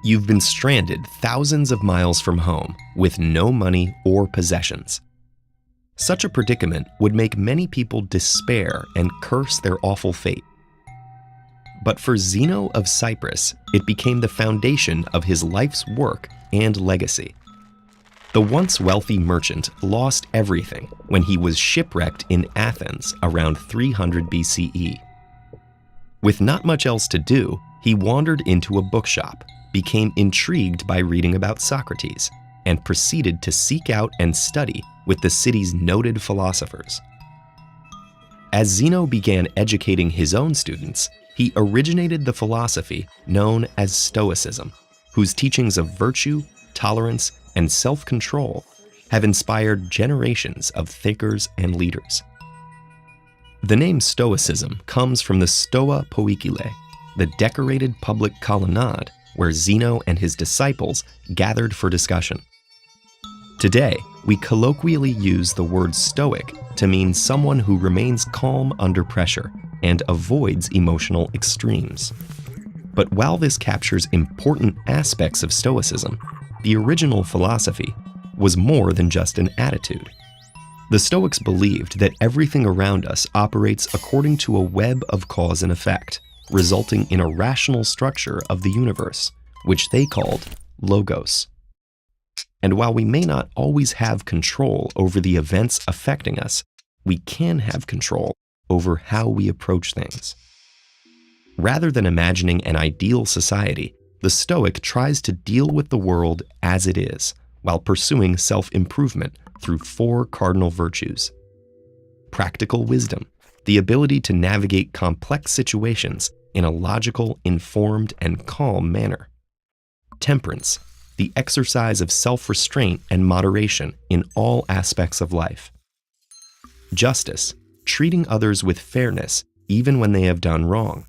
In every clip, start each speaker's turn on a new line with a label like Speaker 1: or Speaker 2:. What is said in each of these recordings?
Speaker 1: You've been stranded thousands of miles from home with no money or possessions. Such a predicament would make many people despair and curse their awful fate. But for Zeno of Cyprus, it became the foundation of his life's work and legacy. The once wealthy merchant lost everything when he was shipwrecked in Athens around 300 BCE. With not much else to do, he wandered into a bookshop, became intrigued by reading about Socrates, and proceeded to seek out and study with the city's noted philosophers. As Zeno began educating his own students, he originated the philosophy known as Stoicism, whose teachings of virtue, tolerance, and self-control have inspired generations of thinkers and leaders. The name Stoicism comes from the Stoa Poikile, the decorated public colonnade where Zeno and his disciples gathered for discussion. Today, we colloquially use the word stoic to mean someone who remains calm under pressure and avoids emotional extremes. But while this captures important aspects of Stoicism, the original philosophy was more than just an attitude. The Stoics believed that everything around us operates according to a web of cause and effect, resulting in a rational structure of the universe, which they called logos. And while we may not always have control over the events affecting us, we can have control over how we approach things. Rather than imagining an ideal society, the Stoic tries to deal with the world as it is, while pursuing self-improvement through 4 cardinal virtues. Practical wisdom, the ability to navigate complex situations in a logical, informed, and calm manner. Temperance, the exercise of self-restraint and moderation in all aspects of life. Justice, treating others with fairness even when they have done wrong.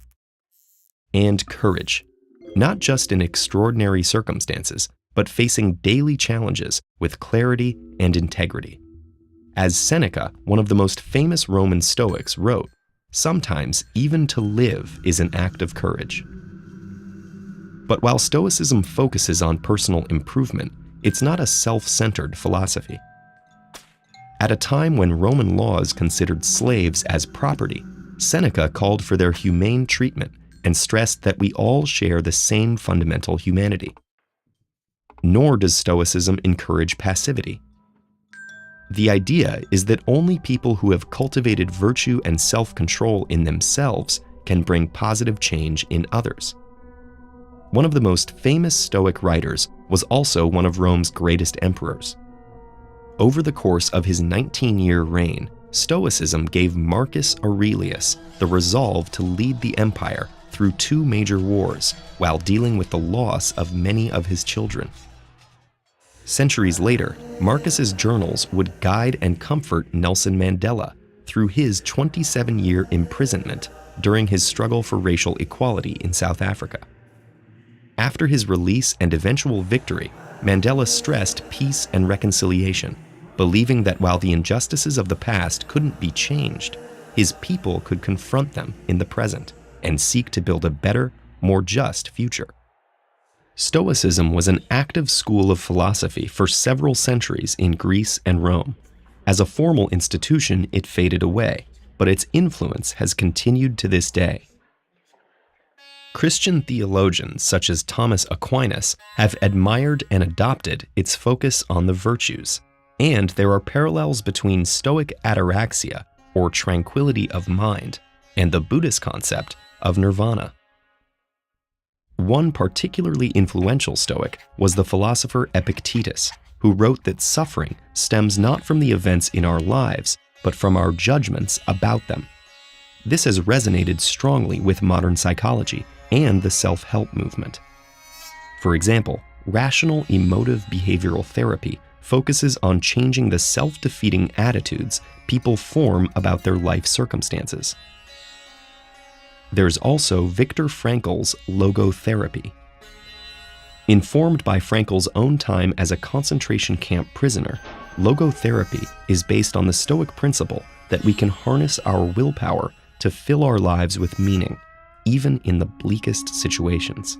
Speaker 1: And courage, not just in extraordinary circumstances, but facing daily challenges with clarity and integrity. As Seneca, one of the most famous Roman Stoics, wrote, "Sometimes even to live is an act of courage." But while Stoicism focuses on personal improvement, it's not a self-centered philosophy. At a time when Roman laws considered slaves as property, Seneca called for their humane treatment and stressed that we all share the same fundamental humanity. Nor does Stoicism encourage passivity. The idea is that only people who have cultivated virtue and self-control in themselves can bring positive change in others. One of the most famous Stoic writers was also one of Rome's greatest emperors. Over the course of his 19-year reign, Stoicism gave Marcus Aurelius the resolve to lead the empire through 2 major wars while dealing with the loss of many of his children. Centuries later, Marcus's journals would guide and comfort Nelson Mandela through his 27-year imprisonment during his struggle for racial equality in South Africa. After his release and eventual victory, Mandela stressed peace and reconciliation, believing that while the injustices of the past couldn't be changed, his people could confront them in the present and seek to build a better, more just future. Stoicism was an active school of philosophy for several centuries in Greece and Rome. As a formal institution, it faded away, but its influence has continued to this day. Christian theologians such as Thomas Aquinas have admired and adopted its focus on the virtues, and there are parallels between Stoic ataraxia, or tranquility of mind, and the Buddhist concept of nirvana. One particularly influential Stoic was the philosopher Epictetus, who wrote that suffering stems not from the events in our lives, but from our judgments about them. This has resonated strongly with modern psychology and the self-help movement. For example, rational emotive behavioral therapy focuses on changing the self-defeating attitudes people form about their life circumstances. There's also Viktor Frankl's logotherapy. Informed by Frankl's own time as a concentration camp prisoner, logotherapy is based on the Stoic principle that we can harness our willpower to fill our lives with meaning, even in the bleakest situations.